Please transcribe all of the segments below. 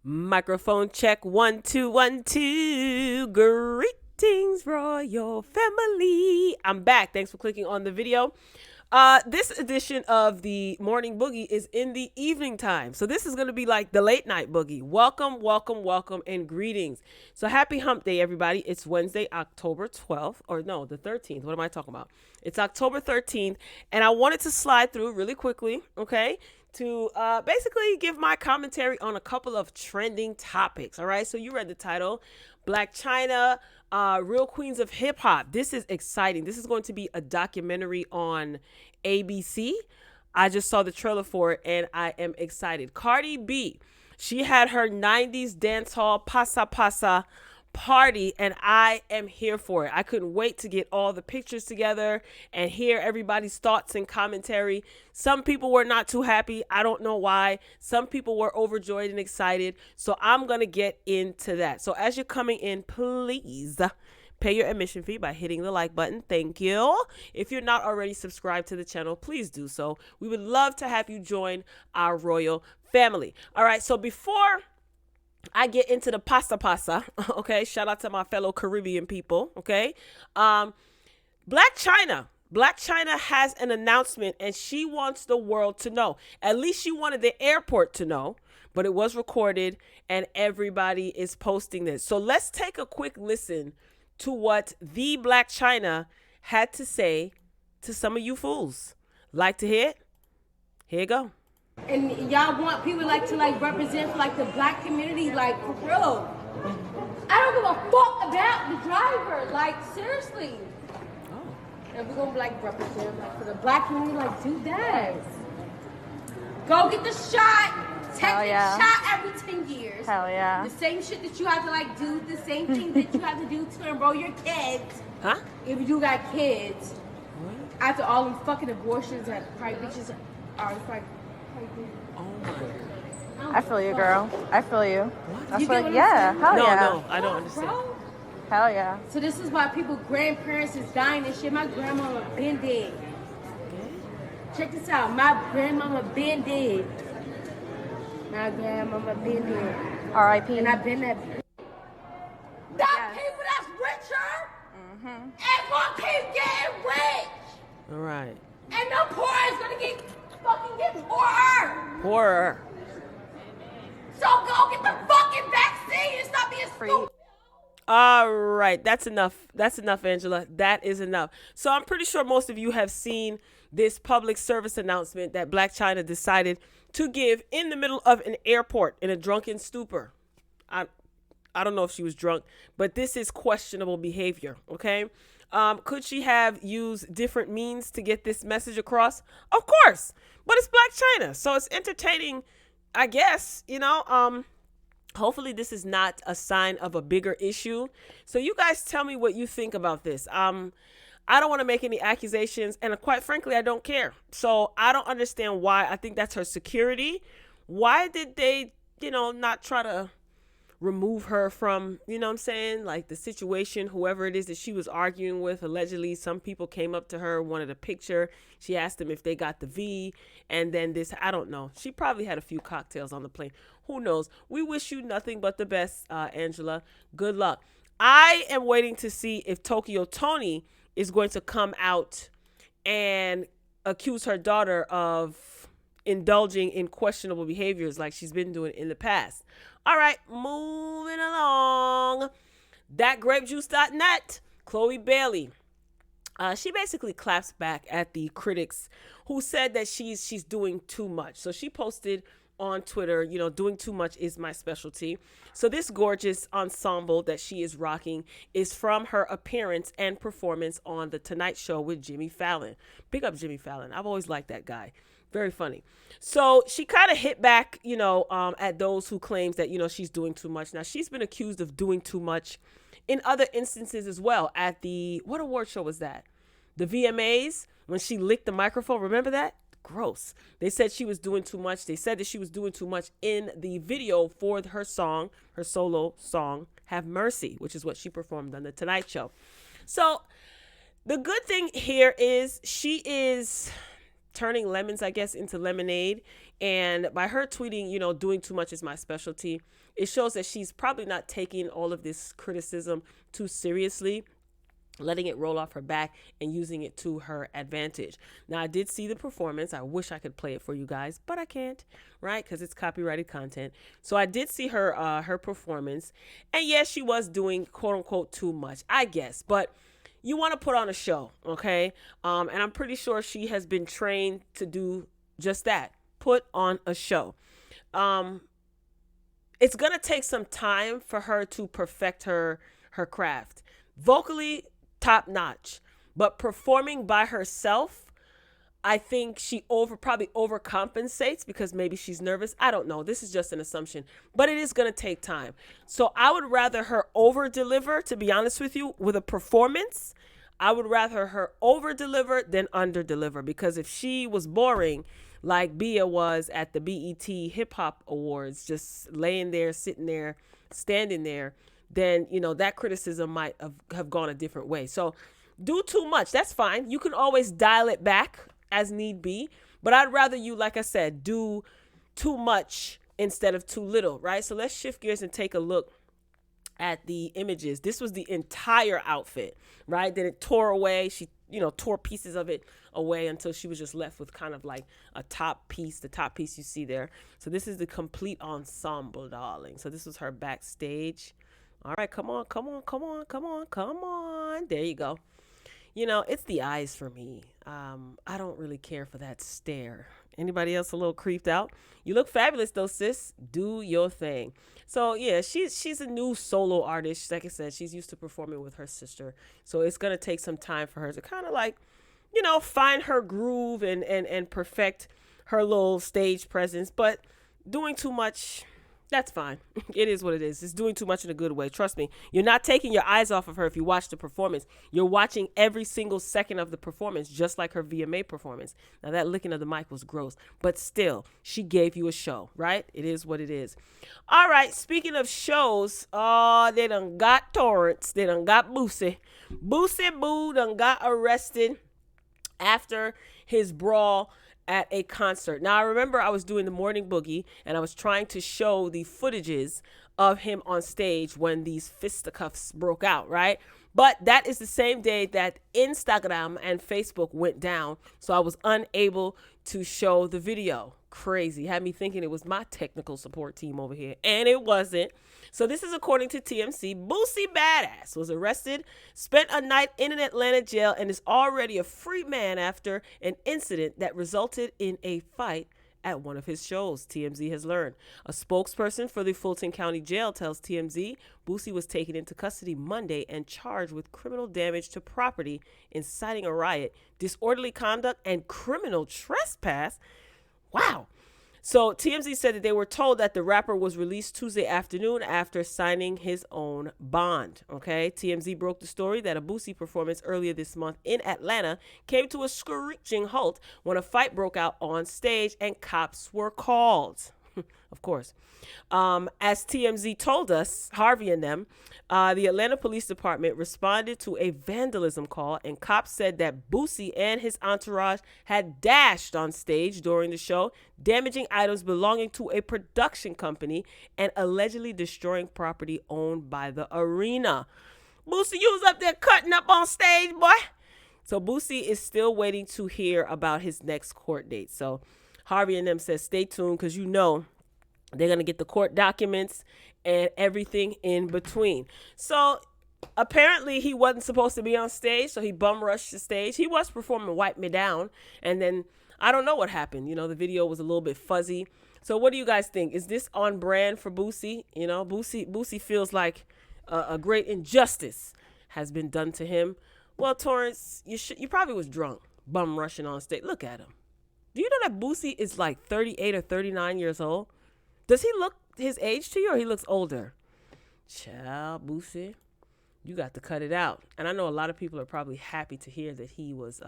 Microphone check 1 2 1 2. Greetings, royal family. I'm back. Thanks for clicking on the video. This edition of the Morning Boogie is in the evening time. So this is going to be like the late night boogie. Welcome, welcome, welcome, and greetings. So happy hump day, everybody. It's Wednesday, October 12th. Or no, the 13th. What am I talking about? It's October 13th. And I wanted to slide through really quickly, okay, to basically give my commentary on a couple of trending topics. All right. So you read the title, Blac Chyna, Real Queens of Hip Hop. This is exciting. This is going to be a documentary on ABC. I just saw the trailer for it and I am excited. Cardi B, she had her 90s dancehall Pasa Pasa party and I am here for it. I couldn't wait to get all the pictures together and hear everybody's thoughts and commentary. Some people were not too happy. I don't know why. Some people were overjoyed and excited. So I'm going to get into that. So as you're coming in, please pay your admission fee by hitting the like button. Thank you. If you're not already subscribed to the channel, please do so. We would love to have you join our royal family. All right. So before I get into the pasta, okay? Shout out to my fellow Caribbean people, okay? Blac Chyna. Blac Chyna has an announcement and she wants the world to know. At least she wanted the airport to know, but it was recorded and everybody is posting this. So let's take a quick listen to what the Blac Chyna had to say to some of you fools. Like to hear it? Here you go. And y'all want people to represent for the black community, for real. I don't give a fuck about the driver, seriously. Oh. And we're gonna represent for the black community, do that. Go get the shot. Take the shot every 10 years. Hell yeah. The same shit that you have to do, the same thing that you have to do to enroll your kids. Huh? If you got kids. After all them fucking abortions that probably bitches are Oh my God. I feel you, girl. I feel you. What? That's You get what yeah. I'm Hell No, yeah. no, I don't understand. Bro? Hell yeah. So this is why grandparents is dying and shit. My grandmama been dead. Check this out. My grandmama been dead. My grandmama been dead. R.I.P. And I've been that. That people that's richer and gonna keep getting rich. All right. And the poor is gonna fucking get poorer. Poorer. So go get the fucking vaccine and stop being stupid. All right. That's enough. That's enough, Angela. That is enough. So I'm pretty sure most of you have seen this public service announcement that Blac Chyna decided to give in the middle of an airport in a drunken stupor. I don't know if she was drunk, but this is questionable behavior. Okay. Could she have used different means to get this message across? Of course, but it's Blac Chyna, so it's entertaining, I guess, hopefully this is not a sign of a bigger issue. So you guys tell me what you think about this. I don't want to make any accusations, and quite frankly, I don't care. So I don't understand why. I think that's her security. Why did they, not try to remove her from, the situation, whoever it is that she was arguing with. Allegedly, some people came up to her, wanted a picture. She asked them if they got the V, and then this, I don't know. She probably had a few cocktails on the plane. Who knows? We wish you nothing but the best, Angela. Good luck. I am waiting to see if Tokyo Toni is going to come out and accuse her daughter of indulging in questionable behaviors like she's been doing in the past. All right, moving along. ThatGrapeJuice.net, Chloe Bailey. She basically claps back at the critics who said that she's doing too much. So she posted on Twitter, doing too much is my specialty. So this gorgeous ensemble that she is rocking is from her appearance and performance on The Tonight Show with Jimmy Fallon. Big up Jimmy Fallon. I've always liked that guy. Very funny. So she kind of hit back, at those who claims that, she's doing too much. Now, she's been accused of doing too much in other instances as well. At what award show was that? The VMAs, when she licked the microphone. Remember that? Gross. They said she was doing too much. They said that she was doing too much in the video for her song, her solo song, Have Mercy, which is what she performed on The Tonight Show. So the good thing here is she is turning lemons, I guess, into lemonade. And by her tweeting, doing too much is my specialty, it shows that she's probably not taking all of this criticism too seriously, letting it roll off her back and using it to her advantage. Now, I did see the performance. I wish I could play it for you guys, but I can't, right? Because it's copyrighted content. So I did see her performance. And yes, she was doing, quote unquote, too much, I guess. But you want to put on a show, okay? And I'm pretty sure she has been trained to do just that, put on a show. It's going to take some time for her to perfect her craft. Vocally, top notch, but performing by herself, I think she probably overcompensates because maybe she's nervous. I don't know. This is just an assumption, but it is going to take time. So I would rather her over deliver, to be honest with you, with a performance. I would rather her over deliver than under deliver, because if she was boring like Bia was at the BET Hip Hop Awards, just laying there, sitting there, standing there, then, that criticism might have gone a different way. So do too much. That's fine. You can always dial it back as need be. But I'd rather you, like I said, do too much instead of too little, right? So let's shift gears and take a look at the images. This was the entire outfit, right? Then it tore away. She, tore pieces of it away until she was just left with kind of like a top piece, the top piece you see there. So this is the complete ensemble, darling. So this was her backstage. All right, come on. There you go. It's the eyes for me. I don't really care for that stare. Anybody else a little creeped out? You look fabulous though, sis. Do your thing. So yeah, she's a new solo artist. Like I said, she's used to performing with her sister. So it's gonna take some time for her to kind of like, find her groove and perfect her little stage presence. But doing too much, that's fine. It is what it is. It's doing too much in a good way. Trust me. You're not taking your eyes off of her if you watch the performance. You're watching every single second of the performance, just like her VMA performance. Now, that licking of the mic was gross, but still, she gave you a show, right? It is what it is. All right. Speaking of shows, they done got Torrance. They done got Boosie. Boosie Boo done got arrested after his brawl at a concert. Now, I remember I was doing the morning boogie and I was trying to show the footages of him on stage when these fisticuffs broke out, right? But that is the same day that Instagram and Facebook went down, so I was unable to show the video. Crazy. Had me thinking it was my technical support team over here, and it wasn't. So this is according to TMC. Boosie Badazz was arrested, spent a night in an Atlanta jail, and is already a free man after an incident that resulted in a fight at one of his shows, TMZ has learned. A spokesperson for the Fulton County Jail tells TMZ Boosie was taken into custody Monday and charged with criminal damage to property, inciting a riot, disorderly conduct, and criminal trespass. Wow. So TMZ said that they were told that the rapper was released Tuesday afternoon after signing his own bond. Okay. TMZ broke the story that a Boosie performance earlier this month in Atlanta came to a screeching halt when a fight broke out on stage and cops were called. Of course. As TMZ told us, Harvey and them, the Atlanta Police Department responded to a vandalism call, and cops said that Boosie and his entourage had dashed on stage during the show, damaging items belonging to a production company and allegedly destroying property owned by the arena. Boosie, you was up there cutting up on stage, boy. So Boosie is still waiting to hear about his next court date. So Harvey and them says stay tuned, because they're going to get the court documents and everything in between. So apparently he wasn't supposed to be on stage, so he bum rushed the stage. He was performing Wipe Me Down, and then I don't know what happened. The video was a little bit fuzzy. So what do you guys think? Is this on brand for Boosie? Boosie feels like a great injustice has been done to him. Well, Torrance, you probably was drunk, bum rushing on stage. Look at him. Do you know that Boosie is like 38 or 39 years old? Does he look his age to you, or he looks older? Child, Boosie, you got to cut it out. And I know a lot of people are probably happy to hear that he was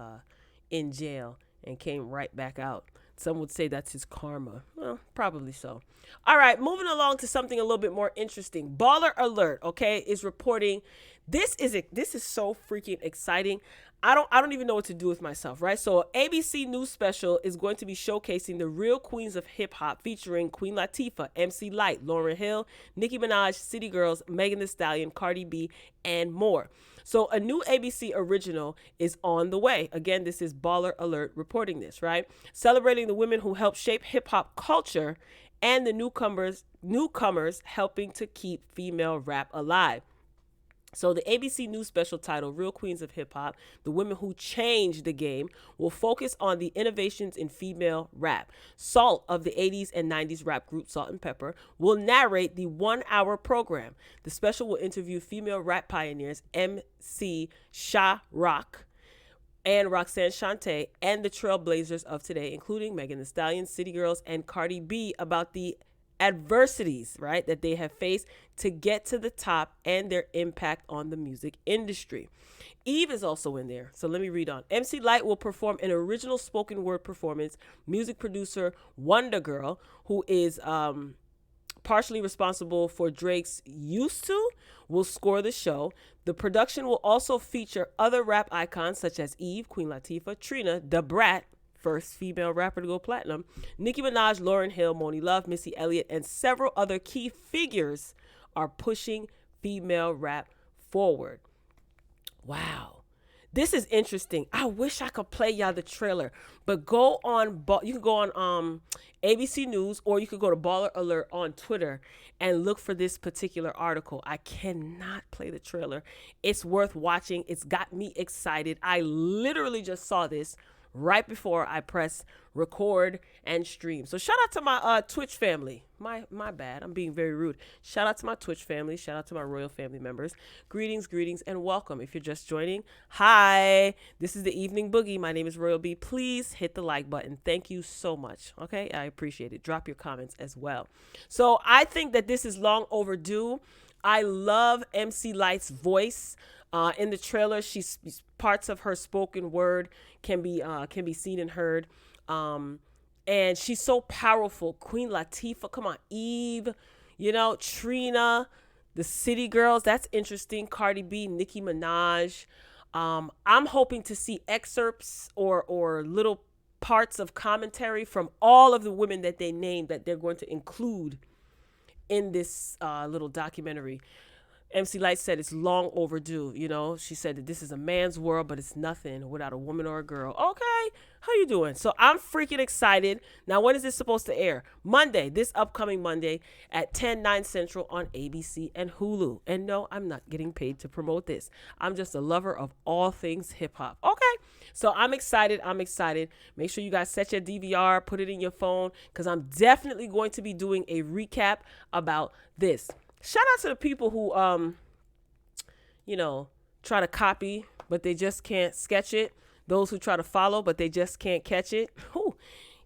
in jail and came right back out. Some would say that's his karma. Well, probably so. All right, moving along to something a little bit more interesting. Baller Alert, okay, is reporting. This is so freaking exciting. I don't even know what to do with myself, right? So ABC News special is going to be showcasing the real queens of hip hop, featuring Queen Latifah, MC Lyte, Lauryn Hill, Nicki Minaj, City Girls, Megan Thee Stallion, Cardi B, and more. So a new ABC original is on the way. Again, this is Baller Alert reporting this, right? Celebrating the women who helped shape hip hop culture and the newcomers helping to keep female rap alive. So the ABC News special titled Real Queens of Hip Hop, The Women Who Changed the Game, will focus on the innovations in female rap. Salt of the 80s and 90s rap group Salt and Pepper will narrate the 1-hour program. The special will interview female rap pioneers MC Sha Rock and Roxanne Shante and the trailblazers of today, including Megan Thee Stallion, City Girls, and Cardi B, about the adversities, right, that they have faced to get to the top and their impact on the music industry. Eve is also in there. So let me read on. MC Lyte will perform an original spoken word performance. Music producer Wonder Girl, who is partially responsible for Drake's Used To, will score the show. The production will also feature other rap icons such as Eve, Queen Latifah, Trina, Da Brat, first female rapper to go platinum, Nicki Minaj, Lauryn Hill, Moni Love, Missy Elliott, and several other key figures are pushing female rap forward. Wow. This is interesting. I wish I could play y'all the trailer, but you can go on ABC News, or you could go to Baller Alert on Twitter and look for this particular article. I cannot play the trailer. It's worth watching. It's got me excited. I literally just saw this right before I press record and stream. So shout out to my Twitch family. My bad. I'm being very rude. Shout out to my Twitch family. Shout out to my royal family members. Greetings, and welcome. If you're just joining, hi. This is the Evening Boogie. My name is Royal B. Please hit the like button. Thank you so much. Okay, I appreciate it. Drop your comments as well. So I think that this is long overdue. I love MC Lyte's voice. In the trailer, she's parts of her spoken word can be seen and heard. And she's so powerful. Queen Latifah, come on, Eve, Trina, the City Girls, that's interesting. Cardi B, Nicki Minaj. I'm hoping to see excerpts or little parts of commentary from all of the women that they named that they're going to include in this little documentary. MC Lyte said it's long overdue. She said that this is a man's world, but it's nothing without a woman or a girl. Okay, how you doing? So I'm freaking excited. Now, when is this supposed to air? Monday, this upcoming Monday at 10/9 Central on ABC and Hulu. And no, I'm not getting paid to promote this. I'm just a lover of all things hip hop. Okay, so I'm excited. Make sure you guys set your DVR, put it in your phone, because I'm definitely going to be doing a recap about this. Shout out to the people who, try to copy, but they just can't sketch it. Those who try to follow, but they just can't catch it. Whew.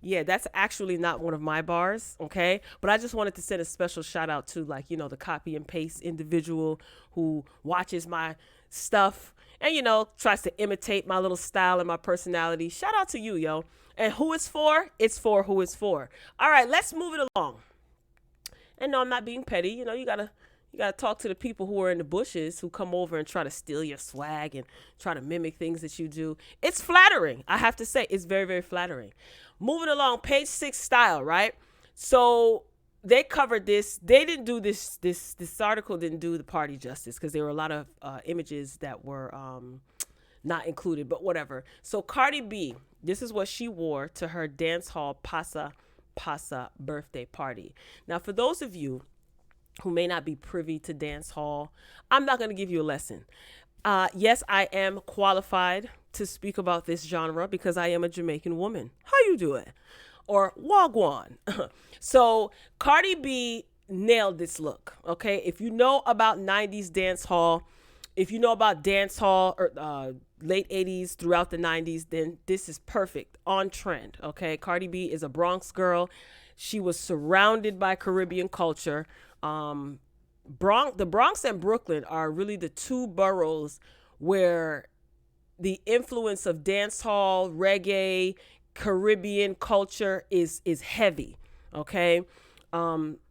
Yeah, that's actually not one of my bars, okay? But I just wanted to send a special shout out to, the copy and paste individual who watches my stuff and, tries to imitate my little style and my personality. Shout out to you, yo. And who it's for? It's for who it's for. All right, let's move it along. And no, I'm not being petty. You gotta talk to the people who are in the bushes, who come over and try to steal your swag and try to mimic things that you do. It's flattering. I have to say, it's very, very flattering. Moving along, page 6 style, right? So they covered this. They didn't do this article didn't do the party justice, because there were a lot of images that were not included, but whatever. So Cardi B, this is what she wore to her dancehall Pasa birthday party. Now, for those of you who may not be privy to dancehall, I'm not going to give you a lesson. Yes, I am qualified to speak about this genre because I am a Jamaican woman. How you doing? Or wagwan. So Cardi B nailed this look. Okay, if you know about 90s dancehall, if you know about dancehall or late 80s throughout the 90s, then this is perfect, on trend. Okay, Cardi B is a Bronx girl. She was surrounded by Caribbean culture. The Bronx and Brooklyn are really the two boroughs where the influence of dancehall, reggae, Caribbean culture is heavy. Okay.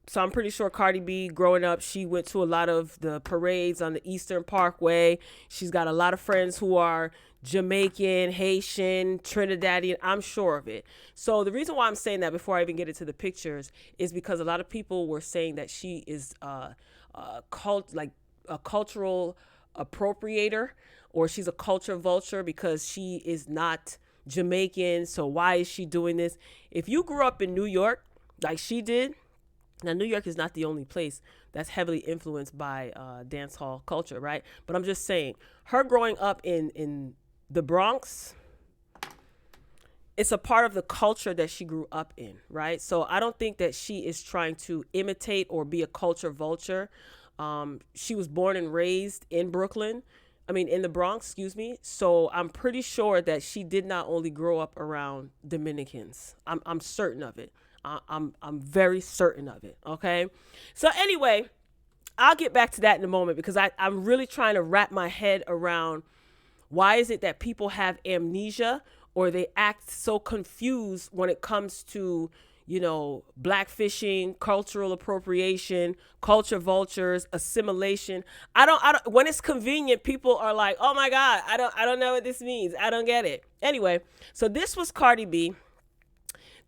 So I'm pretty sure Cardi B, growing up, she went to a lot of the parades on the Eastern Parkway. She's got a lot of friends who are Jamaican, Haitian, Trinidadian. I'm sure of it. So the reason why I'm saying that before I even get into the pictures is because a lot of people were saying that she is like a cultural appropriator, or she's a culture vulture because she is not Jamaican. So why is she doing this? If you grew up in New York like she did, now New York is not the only place that's heavily influenced by dance hall culture, right? But I'm just saying, her growing up in the Bronx, it's a part of the culture that she grew up in, right? So I don't think that she is trying to imitate or be a culture vulture. She was born and raised in Brooklyn. I mean, in the Bronx, excuse me. So I'm pretty sure that she did not only grow up around Dominicans. I'm certain of it. I'm very certain of it. Okay. So anyway, I'll get back to that in a moment because I'm really trying to wrap my head around why is it that people have amnesia or they act so confused when it comes to, you know, blackfishing, cultural appropriation, culture vultures, assimilation. I don't, when it's convenient, people are like, oh my God, I don't know what this means. I don't get it. Anyway, so this was Cardi B.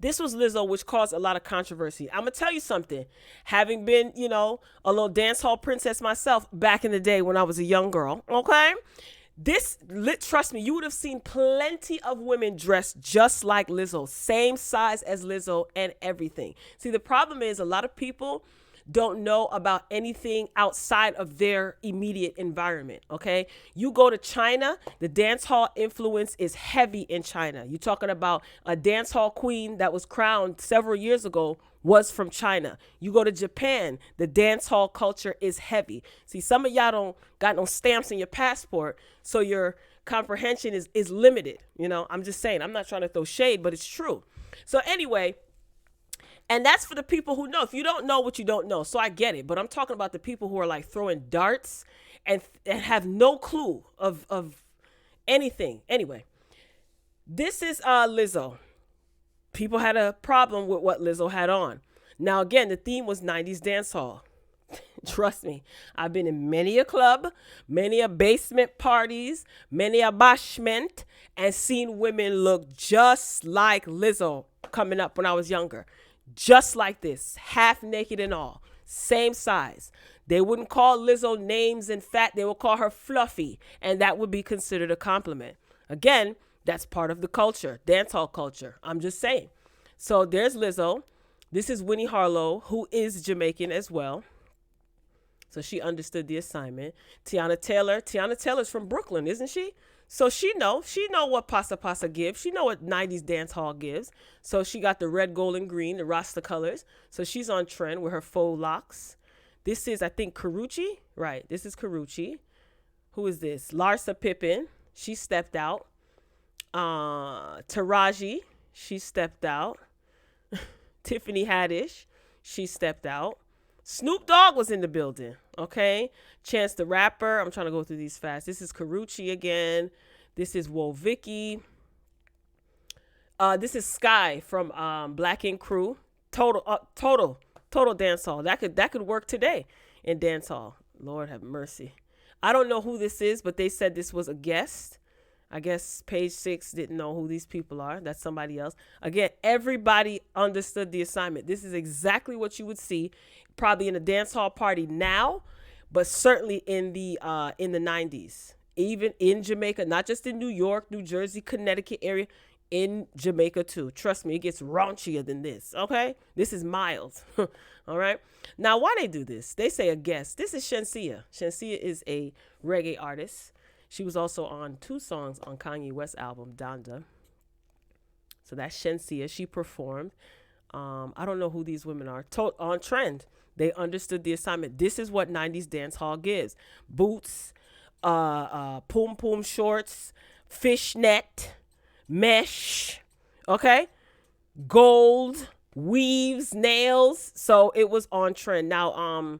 This was Lizzo, which caused a lot of controversy. I'm going to tell you something. Having been, you know, a little dance hall princess myself back in the day when I was a young girl, okay? Trust me, you would have seen plenty of women dressed just like Lizzo, same size as Lizzo and everything. See, the problem is a lot of people don't know about anything outside of their immediate environment, okay? You go to China, the dance hall influence is heavy in China. You're talking about a dance hall queen that was crowned several years ago was from China. You go to Japan, the dance hall culture is heavy. See, some of y'all don't got no stamps in your passport, so your comprehension is limited. You know, I'm just saying, I'm not trying to throw shade, but it's true. So anyway, and that's for the people who know. If you don't know what you don't know, so I get it. But I'm talking about the people who are like throwing darts and have no clue of anything. Anyway, this is Lizzo. People had a problem with what Lizzo had on. Now, again, the theme was 90s dancehall. Trust me, I've been in many a club, many a basement parties, many a bashment, and seen women look just like Lizzo coming up when I was younger. Just like this, half naked and all, same size. They wouldn't call Lizzo names and fat, they would call her fluffy, and that would be considered a compliment. Again, that's part of the culture, dancehall culture. I'm just saying. So there's Lizzo. This is Winnie Harlow, who is Jamaican as well. So she understood the assignment. Tiana Taylor's from Brooklyn, isn't she? So she know what Pasa Pasa gives. She know what 90s dance hall gives. So she got the red, gold, and green, the Rasta colors. So she's on trend with her faux locks. This is, I think, Karrueche. Right, this is Karrueche. Who is this? Larsa Pippen. She stepped out. Taraji. She stepped out. Tiffany Haddish. She stepped out. Snoop Dogg was in the building, okay? Chance the Rapper. I'm trying to go through these fast. This is Karrueche again. This is Woah Vicky. This is Sky from Black Ink Crew. Total dancehall. That could work today in dancehall. Lord have mercy. I don't know who this is, but they said this was a guest. I guess Page 6 didn't know who these people are. That's somebody else. Again, everybody understood the assignment. This is exactly what you would see probably in a dance hall party now, but certainly in the 90s. Even in Jamaica, not just in New York, New Jersey, Connecticut area, in Jamaica too. Trust me, it gets raunchier than this, okay? This is mild, all right? Now, why they do this? They say a guest. This is Shenseea. Shenseea is a reggae artist. She was also on 2 songs on Kanye West's album, Donda. So that's Shenseea. She performed. I don't know who these women are. On trend. They understood the assignment. This is what 90s dance hall gives. Boots, poom poom shorts, fishnet, mesh, okay? Gold, weaves, nails. So it was on trend. Now,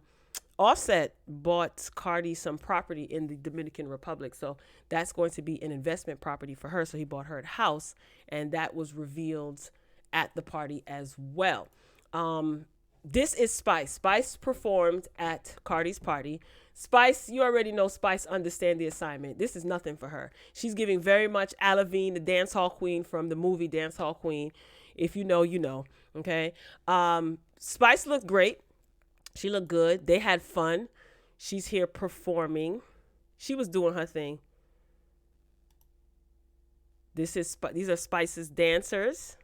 Offset bought Cardi some property in the Dominican Republic. So that's going to be an investment property for her. So he bought her a house, and that was revealed at the party as well. This is Spice. Spice performed at Cardi's party. Spice, you already know Spice understand the assignment. This is nothing for her. She's giving very much Alavine, the dancehall queen from the movie Dancehall Queen. If you know, you know. Okay. Spice looked great. She looked good. They had fun. She's here performing. She was doing her thing. These are Spice's dancers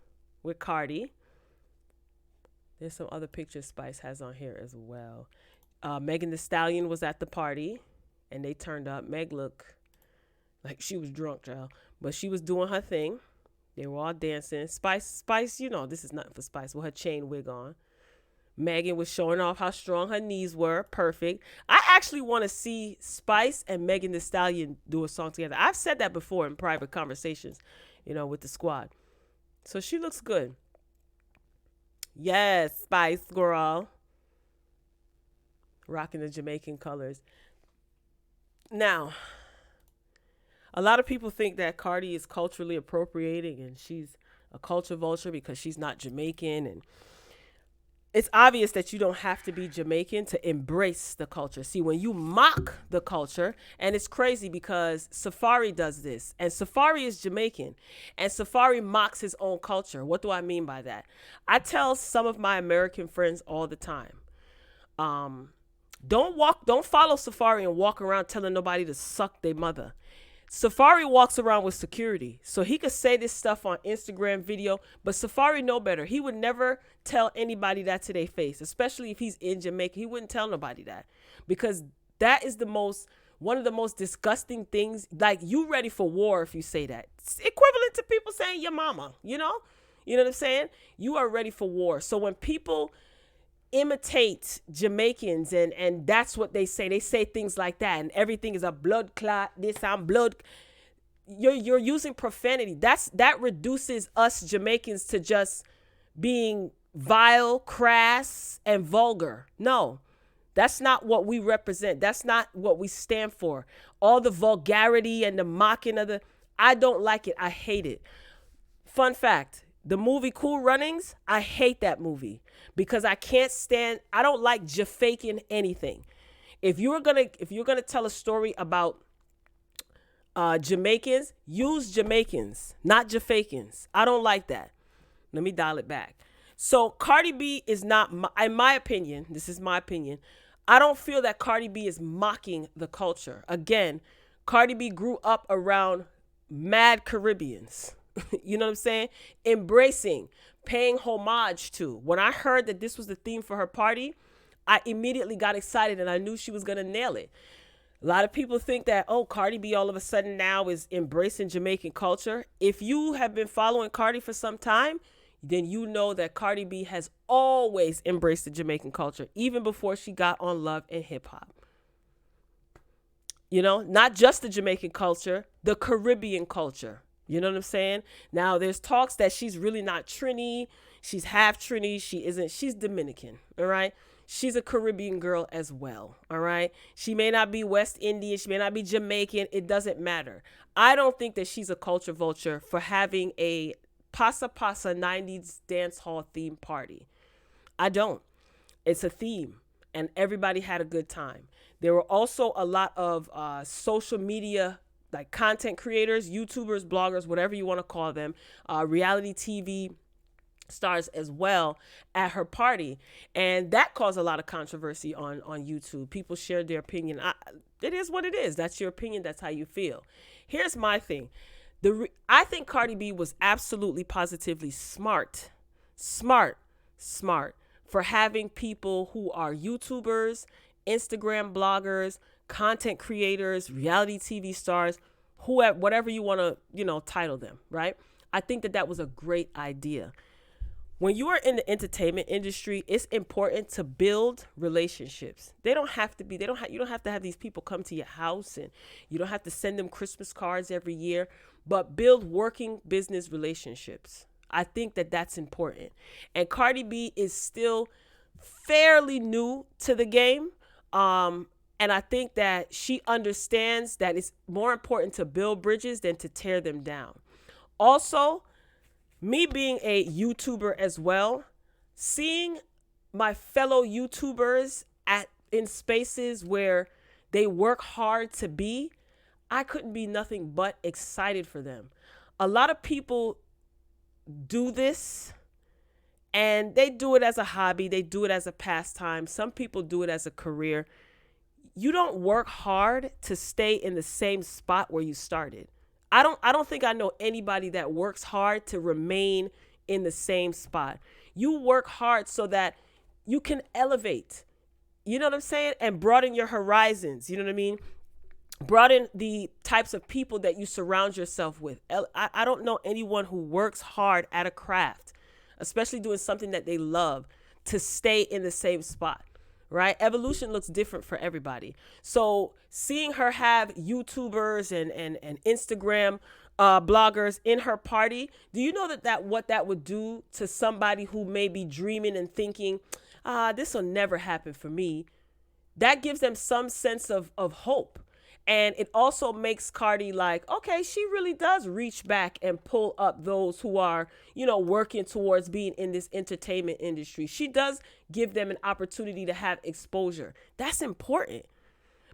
with Cardi. There's some other pictures Spice has on here as well. Megan Thee Stallion was at the party, and they turned up. Meg looked like she was drunk, child, but she was doing her thing. They were all dancing. Spice, you know, this is nothing for Spice with her chain wig on. Megan was showing off how strong her knees were. Perfect. I actually want to see Spice and Megan Thee Stallion do a song together. I've said that before in private conversations, you know, with the squad. So she looks good. Yes, Spice girl. Rocking the Jamaican colors. Now, a lot of people think that Cardi is culturally appropriating and she's a culture vulture because she's not Jamaican. And it's obvious that you don't have to be Jamaican to embrace the culture. See, when you mock the culture, and it's crazy because Safari does this, and Safari is Jamaican, and Safari mocks his own culture. What do I mean by that? I tell some of my American friends all the time, don't follow Safari and walk around telling nobody to suck their mother. Safari walks around with security, so he could say this stuff on Instagram video, but Safari know better. He would never tell anybody that to their face, especially if he's in Jamaica. He wouldn't tell nobody that, because that is one of the most disgusting things. Like, you ready for war if you say that. It's equivalent to people saying your mama, you know what I'm saying? You are ready for war. So when people imitate Jamaicans and that's what they say things like that, and everything is a blood clot, you're using profanity. That reduces us Jamaicans to just being vile, crass, and vulgar. No, that's not what we represent. That's not what we stand for. All the vulgarity and the mocking of I don't like it. I hate it. Fun fact, the movie Cool Runnings, I hate that movie because I don't like faking anything. If you're gonna tell a story about Jamaicans, use Jamaicans, not Jafakins. I don't like that. Let me dial it back. So Cardi B is not, in my opinion, this is my opinion, I don't feel that Cardi B is mocking the culture. Again, Cardi B grew up around mad Caribbeans. You know what I'm saying? Embracing, paying homage to. When I heard that this was the theme for her party, I immediately got excited and I knew she was going to nail it. A lot of people think that, Cardi B all of a sudden now is embracing Jamaican culture. If you have been following Cardi for some time, then you know that Cardi B has always embraced the Jamaican culture, even before she got on Love and Hip Hop. You know, not just the Jamaican culture, the Caribbean culture. You know what I'm saying? Now, there's talks that she's really not Trini. She's half Trini. She's Dominican. All right. She's a Caribbean girl as well. All right. She may not be West Indian. She may not be Jamaican. It doesn't matter. I don't think that she's a culture vulture for having a Pasa Pasa 90s dance hall theme party. I don't. It's a theme and everybody had a good time. There were also a lot of social media like content creators, YouTubers, bloggers, whatever you want to call them, reality TV stars as well at her party. And that caused a lot of controversy on YouTube. People shared their opinion. It is what it is. That's your opinion. That's how you feel. Here's my thing. I think Cardi B was absolutely positively smart for having people who are YouTubers, Instagram bloggers, content creators, reality TV stars, whatever you want to, title them, right? I think that was a great idea. When you are in the entertainment industry, it's important to build relationships. You don't have to have these people come to your house, and you don't have to send them Christmas cards every year, but build working business relationships. I think that that's important. And Cardi B is still fairly new to the game. And I think that she understands that it's more important to build bridges than to tear them down. Also, me being a YouTuber as well, seeing my fellow YouTubers in spaces where they work hard to be, I couldn't be nothing but excited for them. A lot of people do this and they do it as a hobby. They do it as a pastime. Some people do it as a career. You don't work hard to stay in the same spot where you started. I don't think I know anybody that works hard to remain in the same spot. You work hard so that you can elevate. You know what I'm saying? And broaden your horizons. You know what I mean? Broaden the types of people that you surround yourself with. I don't know anyone who works hard at a craft, especially doing something that they love, to stay in the same spot, right? Evolution looks different for everybody. So seeing her have YouTubers and Instagram bloggers in her party, do you know that what that would do to somebody who may be dreaming and thinking, this will never happen for me? That gives them some sense of hope. And it also makes Cardi like, okay, she really does reach back and pull up those who are, working towards being in this entertainment industry. She does give them an opportunity to have exposure. That's important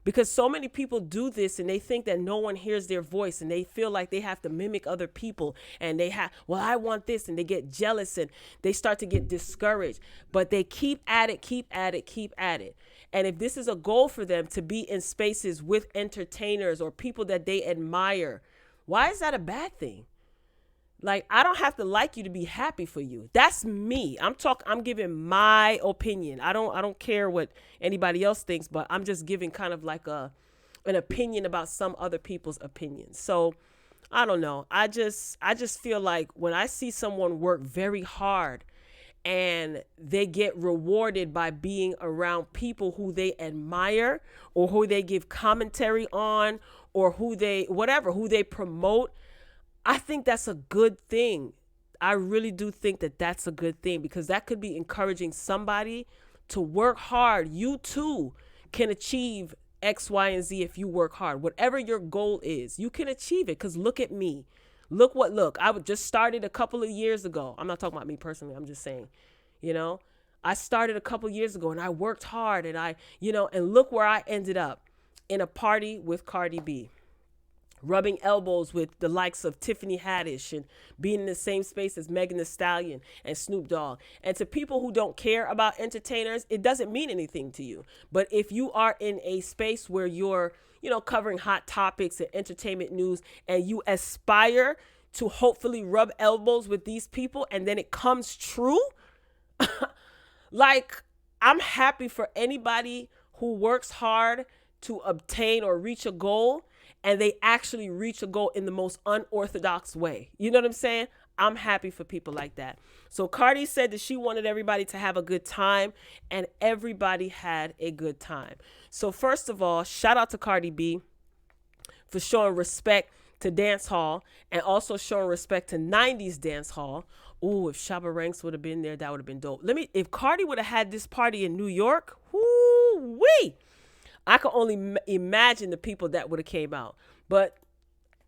because so many people do this and they think that no one hears their voice and they feel like they have to mimic other people and I want this, and they get jealous and they start to get discouraged, but they keep at it. And if this is a goal for them to be in spaces with entertainers or people that they admire, why is that a bad thing? Like, I don't have to like you to be happy for you. That's me. I'm giving my opinion. I don't care what anybody else thinks, but I'm just giving kind of like an opinion about some other people's opinions. So I don't know. I just feel like when I see someone work very hard and they get rewarded by being around people who they admire or who they give commentary on or who they promote, I think that's a good thing. I really do think that that's a good thing because that could be encouraging somebody to work hard. You too can achieve X, Y, and Z if you work hard. Whatever your goal is, you can achieve it because look at me. Look. I just started a couple of years ago. I'm not talking about me personally. I'm just saying, I started a couple of years ago and I worked hard and and look where I ended up, in a party with Cardi B, rubbing elbows with the likes of Tiffany Haddish and being in the same space as Megan Thee Stallion and Snoop Dogg. And to people who don't care about entertainers, it doesn't mean anything to you. But if you are in a space where you're covering hot topics and entertainment news and you aspire to hopefully rub elbows with these people and then it comes true, like, I'm happy for anybody who works hard to obtain or reach a goal and they actually reach a goal in the most unorthodox way. You know what I'm saying? I'm happy for people like that. So Cardi said that she wanted everybody to have a good time, and everybody had a good time. So first of all, shout out to Cardi B for showing respect to dancehall and also showing respect to 90s dancehall. Ooh, if Shabba Ranks would have been there, that would have been dope. If Cardi would have had this party in New York, whoo-wee, I could only imagine the people that would have came out. But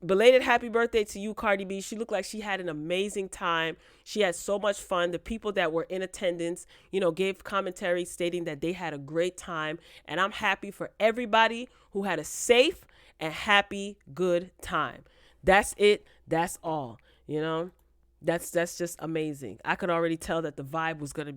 belated happy birthday to you, Cardi B. She looked like she had an amazing time. She had so much fun. The people that were in attendance, gave commentary stating that they had a great time. And I'm happy for everybody who had a safe and happy, good time. That's it. That's all. That's just amazing. I could already tell that the vibe was gonna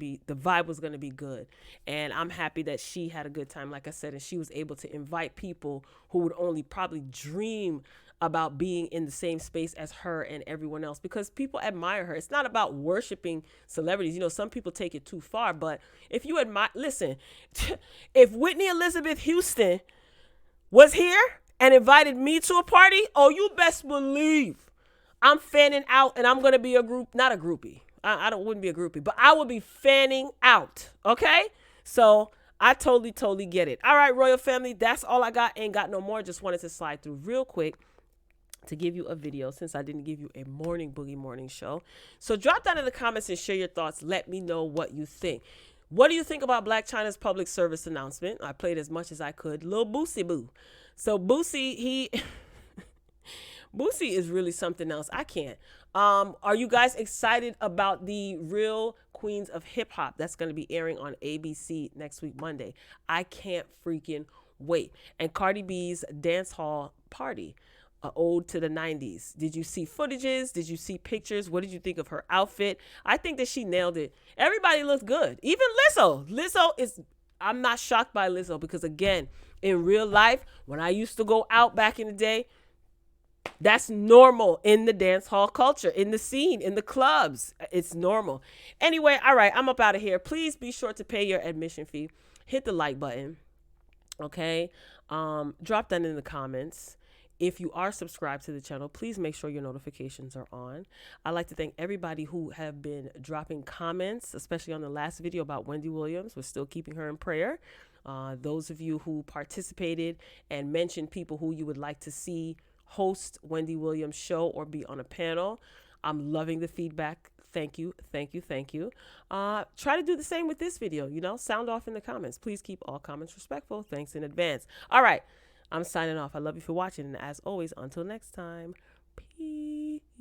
be good, and I'm happy that she had a good time, like I said, and she was able to invite people who would only probably dream about being in the same space as her and everyone else, because people admire her. It's not about worshiping celebrities. Some people take it too far, but if you listen, if Whitney Elizabeth Houston was here and invited me to a party, oh, you best believe I'm fanning out, and I'm going to be not a groupie. I wouldn't be a groupie, but I would be fanning out. Okay? So I totally get it. All right, Royal Family, that's all I got. Ain't got no more. Just wanted to slide through real quick to give you a video since I didn't give you a morning boogie morning show. So drop down in the comments and share your thoughts. Let me know what you think. What do you think about Blac Chyna's public service announcement? I played as much as I could. Lil Boosie Boo. So Boosie, Boosie is really something else. I can't. Are you guys excited about the Real Queens of Hip Hop that's going to be airing on ABC next week, Monday? I can't freaking wait. And Cardi B's Dancehall Party, ode to the 90s. Did you see footages? Did you see pictures? What did you think of her outfit? I think that she nailed it. Everybody looked good. Even Lizzo. I'm not shocked by Lizzo because, again, in real life, when I used to go out back in the day, that's normal in the dance hall culture, in the scene, in the clubs. It's normal. Anyway, all right, I'm up out of here. Please be sure to pay your admission fee. Hit the like button. Okay. Drop that in the comments. If you are subscribed to the channel, please make sure your notifications are on. I'd like to thank everybody who have been dropping comments, especially on the last video about Wendy Williams. We're still keeping her in prayer. Those of you who participated and mentioned people who you would like to see host Wendy Williams' show or be on a panel. I'm loving the feedback. Thank you, thank you, thank you. Try to do the same with this video, sound off in the comments. Please keep all comments respectful. Thanks in advance. All right, I'm signing off. I love you for watching. And as always, until next time, peace.